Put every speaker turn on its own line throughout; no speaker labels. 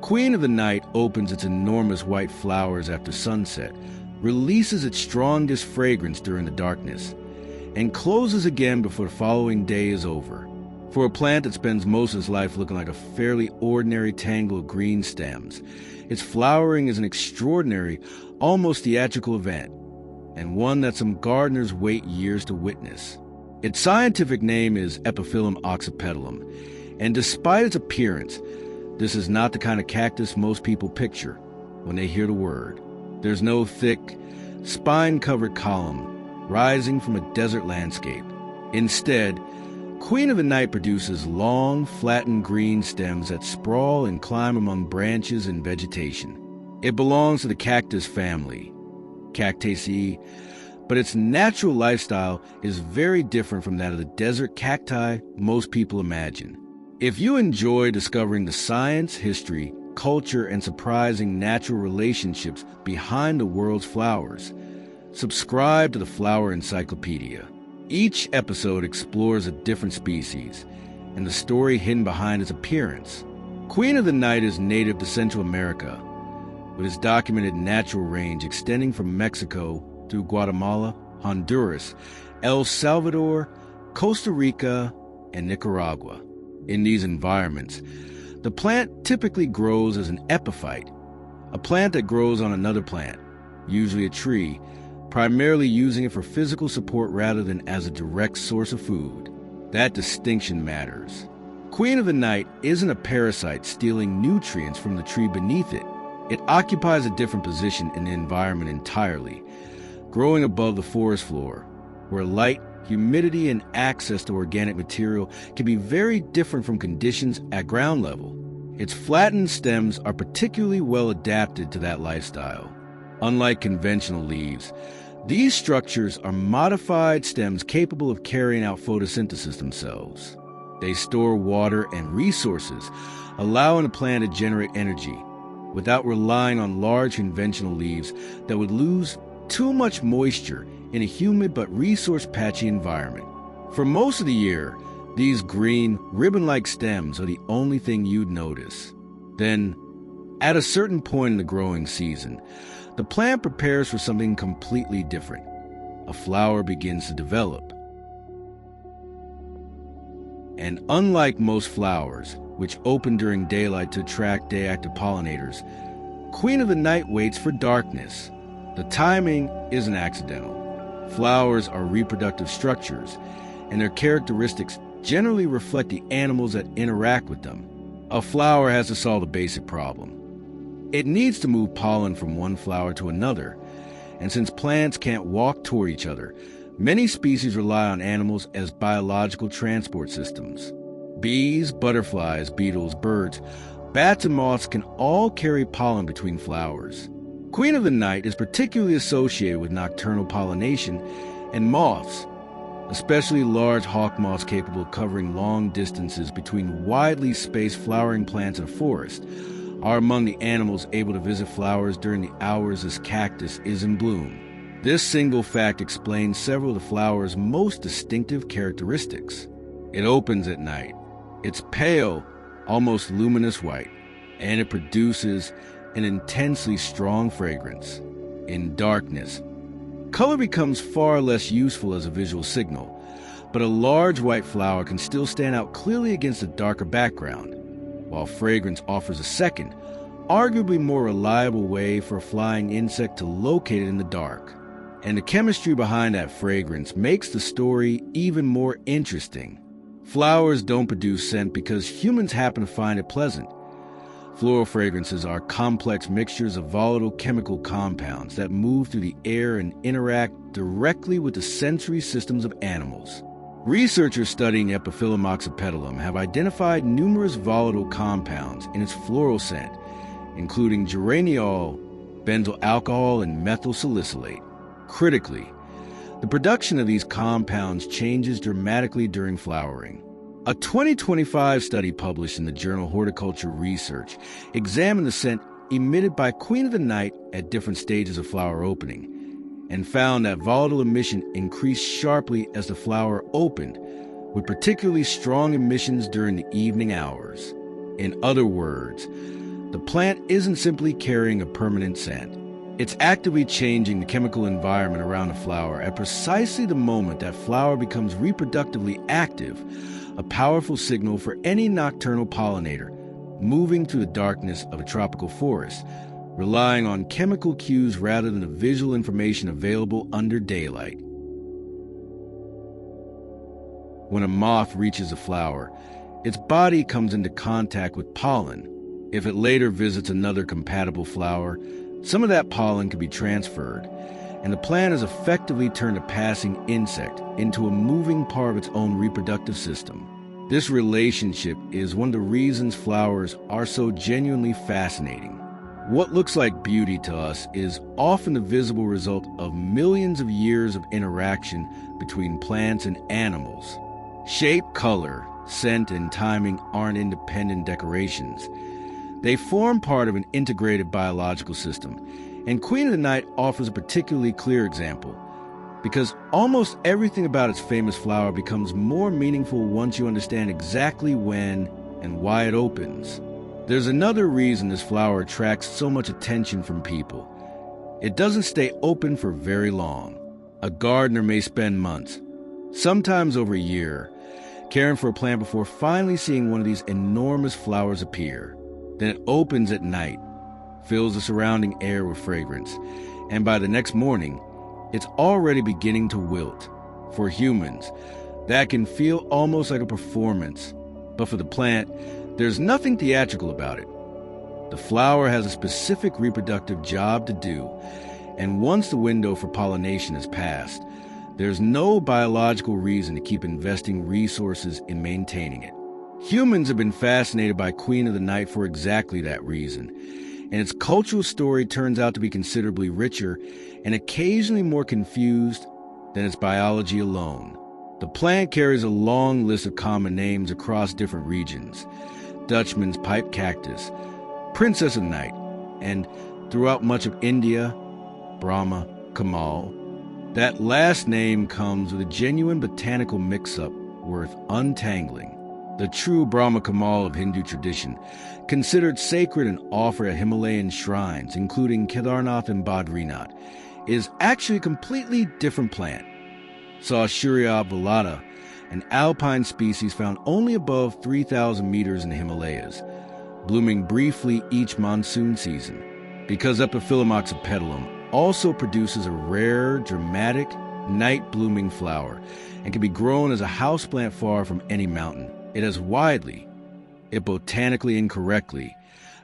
Queen of the Night opens its enormous white flowers after sunset, releases its strongest fragrance during the darkness, and closes again before the following day is over. For a plant that spends most of its life looking like a fairly ordinary tangle of green stems, its flowering is an extraordinary, almost theatrical event, and one that some gardeners wait years to witness. Its scientific name is Epiphyllum oxypetalum, and despite its appearance, this is not the kind of cactus most people picture when they hear the word. There's no thick, spine-covered column rising from a desert landscape. Instead, Queen of the Night produces long, flattened green stems that sprawl and climb among branches and vegetation. It belongs to the cactus family, Cactaceae, but its natural lifestyle is very different from that of the desert cacti most people imagine. If you enjoy discovering the science, history, culture, and surprising natural relationships behind the world's flowers, subscribe to the Flower Encyclopedia. Each episode explores a different species and the story hidden behind its appearance. Queen of the Night is native to Central America, with its documented natural range extending from Mexico through Guatemala, Honduras, El Salvador, Costa Rica, and Nicaragua. In these environments, the plant typically grows as an epiphyte, a plant that grows on another plant, usually a tree, primarily using it for physical support rather than as a direct source of food. That distinction matters. Queen of the Night isn't a parasite stealing nutrients from the tree beneath it. It occupies a different position in the environment entirely, growing above the forest floor, where light, humidity, and access to organic material can be very different from conditions at ground level. Its flattened stems are particularly well adapted to that lifestyle. Unlike conventional leaves, these structures are modified stems capable of carrying out photosynthesis themselves. They store water and resources, allowing the plant to generate energy without relying on large conventional leaves that would lose too much moisture in a humid but resource-patchy environment. For most of the year, these green, ribbon-like stems are the only thing you'd notice. Then, at a certain point in the growing season, the plant prepares for something completely different. A flower begins to develop. And unlike most flowers, which open during daylight to attract day-active pollinators, Queen of the Night waits for darkness. The timing isn't accidental. Flowers are reproductive structures, and their characteristics generally reflect the animals that interact with them. A flower has to solve a basic problem. It needs to move pollen from one flower to another, and since plants can't walk toward each other, many species rely on animals as biological transport systems. Bees, butterflies, beetles, birds, bats, and moths can all carry pollen between flowers. Queen of the Night is particularly associated with nocturnal pollination, and moths, especially large hawk moths capable of covering long distances between widely spaced flowering plants in a forest, are among the animals able to visit flowers during the hours this cactus is in bloom. This single fact explains several of the flower's most distinctive characteristics. It opens at night. It's pale, almost luminous white, and it produces an intensely strong fragrance. In darkness, color becomes far less useful as a visual signal, but a large white flower can still stand out clearly against a darker background, while fragrance offers a second, arguably more reliable way for a flying insect to locate it in the dark. And the chemistry behind that fragrance makes the story even more interesting. Flowers don't produce scent because humans happen to find it pleasant. Floral fragrances are complex mixtures of volatile chemical compounds that move through the air and interact directly with the sensory systems of animals. Researchers studying Epiphyllum oxypetalum have identified numerous volatile compounds in its floral scent, including geraniol, benzyl alcohol, and methyl salicylate. Critically, the production of these compounds changes dramatically during flowering. A 2025 study published in the journal Horticulture Research examined the scent emitted by Queen of the Night at different stages of flower opening and found that volatile emission increased sharply as the flower opened, with particularly strong emissions during the evening hours. In other words, The plant isn't simply carrying a permanent scent. It's actively changing the chemical environment around the flower at precisely the moment that flower becomes reproductively active, a powerful signal for any nocturnal pollinator moving through the darkness of a tropical forest, relying on chemical cues rather than the visual information available under daylight. When a moth reaches a flower, its body comes into contact with pollen. If it later visits another compatible flower, some of that pollen can be transferred, and the plant is effectively turned a passing insect into a moving part of its own reproductive system. This relationship is one of the reasons flowers are so genuinely fascinating. What looks like beauty to us is often the visible result of millions of years of interaction between plants and animals. Shape, color, scent, and timing aren't independent decorations. They form part of an integrated biological system, and Queen of the Night offers a particularly clear example, because almost everything about its famous flower becomes more meaningful once you understand exactly when and why it opens. There's another reason this flower attracts so much attention from people. It doesn't stay open for very long. A gardener may spend months, sometimes over a year, caring for a plant before finally seeing one of these enormous flowers appear. Then it opens at night, fills the surrounding air with fragrance, and by the next morning, it's already beginning to wilt. For humans, that can feel almost like a performance, but for the plant, there's nothing theatrical about it. The flower has a specific reproductive job to do, and once the window for pollination has passed, there's no biological reason to keep investing resources in maintaining it. Humans have been fascinated by Queen of the Night for exactly that reason, and its cultural story turns out to be considerably richer and occasionally more confused than its biology alone. The plant carries a long list of common names across different regions: Dutchman's pipe cactus, Princess of Night, and throughout much of India, Brahma Kamal. That last name comes with a genuine botanical mix-up worth untangling. The true Brahma Kamal of Hindu tradition, considered sacred and offered at Himalayan shrines, including Kedarnath and Badrinath, is actually a completely different plant. Sausuria velata, an alpine species found only above 3,000 meters in the Himalayas, blooming briefly each monsoon season, because Epiphyllum Oxypetalum also produces a rare, dramatic, night-blooming flower and can be grown as a houseplant far from any mountain. It has widely, if botanically incorrectly,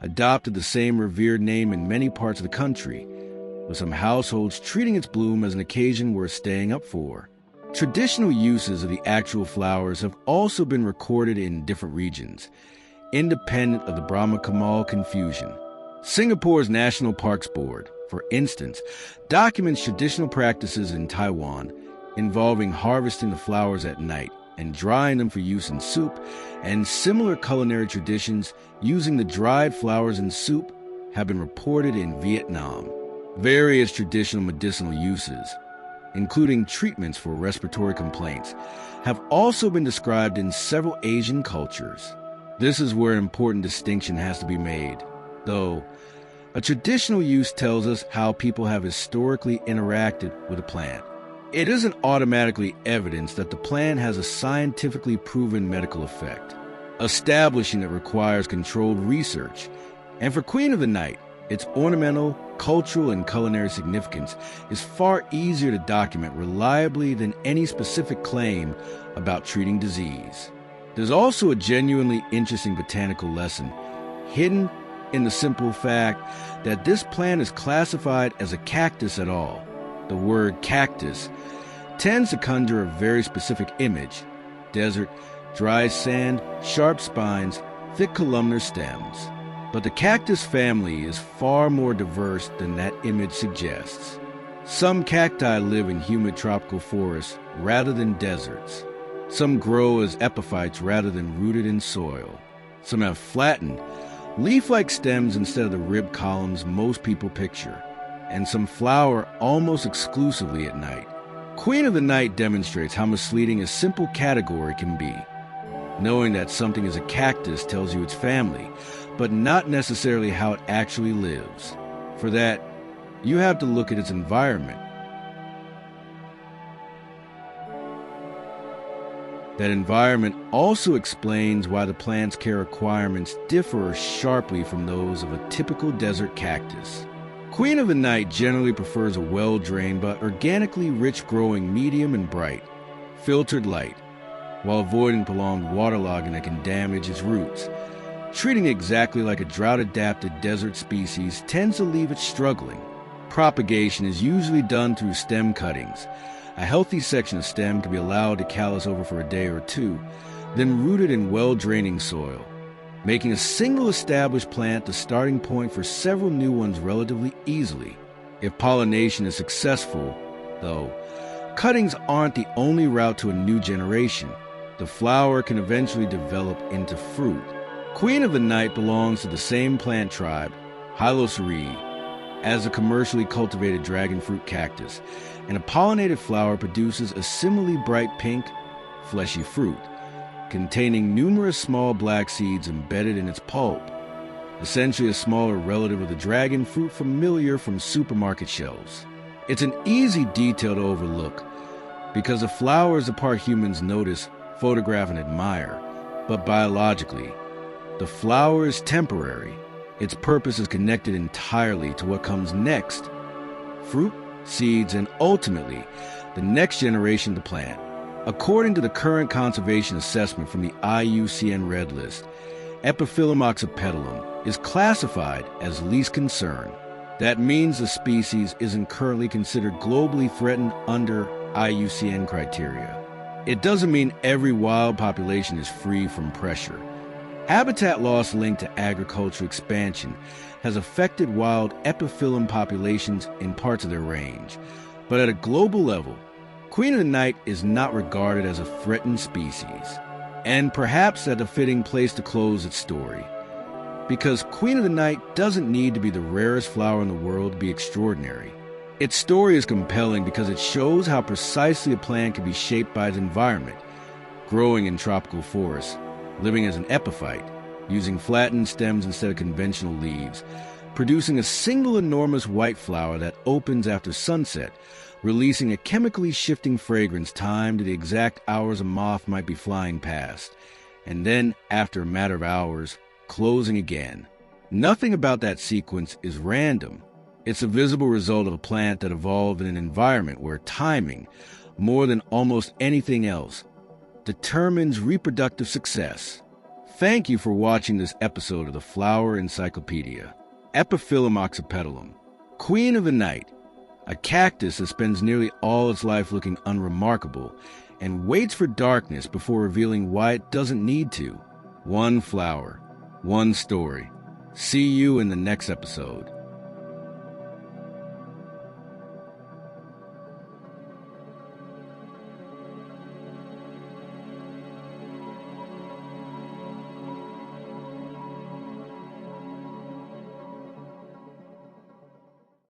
adopted the same revered name in many parts of the country, with some households treating its bloom as an occasion worth staying up for. Traditional uses of the actual flowers have also been recorded in different regions, independent of the Brahma Kamal confusion. Singapore's National Parks Board, for instance, documents traditional practices in Taiwan involving harvesting the flowers at night and drying them for use in soup, and similar culinary traditions using the dried flowers in soup have been reported in Vietnam. Various traditional medicinal uses, including treatments for respiratory complaints, have also been described in several Asian cultures. This is where an important distinction has to be made, though. A traditional use tells us how people have historically interacted with a plant. It isn't automatically evidence that the plant has a scientifically proven medical effect. Establishing it requires controlled research, and for Queen of the Night, its ornamental, cultural, and culinary significance is far easier to document reliably than any specific claim about treating disease. There's also a genuinely interesting botanical lesson hidden in the simple fact that this plant is classified as a cactus at all. The word cactus tends to conjure a very specific image: desert, dry sand, sharp spines, thick columnar stems. But the cactus family is far more diverse than that image suggests. Some cacti live in humid tropical forests rather than deserts. Some grow as epiphytes rather than rooted in soil. Some have flattened, leaf-like stems instead of the ribbed columns most people picture. And some flower almost exclusively at night. Queen of the Night demonstrates how misleading a simple category can be. Knowing that something is a cactus tells you its family, but not necessarily how it actually lives. For that, you have to look at its environment. That environment also explains why the plant's care requirements differ sharply from those of a typical desert cactus. Queen of the Night generally prefers a well-drained but organically rich-growing medium and bright, filtered light, while avoiding prolonged waterlogging that can damage its roots. Treating it exactly like a drought-adapted desert species tends to leave it struggling. Propagation is usually done through stem cuttings. A healthy section of stem can be allowed to callus over for a day or two, then rooted in well-draining soil, making a single established plant the starting point for several new ones relatively easily. If pollination is successful, though, cuttings aren't the only route to a new generation. The flower can eventually develop into fruit. Queen of the Night belongs to the same plant tribe, Hylocereae, as a commercially cultivated dragon fruit cactus, and a pollinated flower produces a similarly bright pink, fleshy fruit, containing numerous small black seeds embedded in its pulp, essentially a smaller relative of the dragon fruit familiar from supermarket shelves. It's an easy detail to overlook, because the flower is the part humans notice, photograph, and admire, but biologically, the flower is temporary. Its purpose is connected entirely to what comes next: fruit, seeds, and ultimately, the next generation of the plant. According to the current conservation assessment from the IUCN Red List, Epiphyllum Oxypetalum is classified as least concern. That means the species isn't currently considered globally threatened under IUCN criteria. It doesn't mean every wild population is free from pressure. Habitat loss linked to agricultural expansion has affected wild epiphyllum populations in parts of their range, but at a global level, Queen of the Night is not regarded as a threatened species, and perhaps at a fitting place to close its story, because Queen of the Night doesn't need to be the rarest flower in the world to be extraordinary. Its story is compelling because it shows how precisely a plant can be shaped by its environment, growing in tropical forests, living as an epiphyte, using flattened stems instead of conventional leaves, producing a single enormous white flower that opens after sunset, releasing a chemically shifting fragrance timed to the exact hours a moth might be flying past, and then, after a matter of hours, closing again. Nothing about that sequence is random. It's a visible result of a plant that evolved in an environment where timing, more than almost anything else, determines reproductive success. Thank you for watching this episode of the Flower Encyclopedia. Epiphyllum Oxypetalum, Queen of the Night, a cactus that spends nearly all its life looking unremarkable and waits for darkness before revealing why it doesn't need to. One flower, one story. See you in the next episode.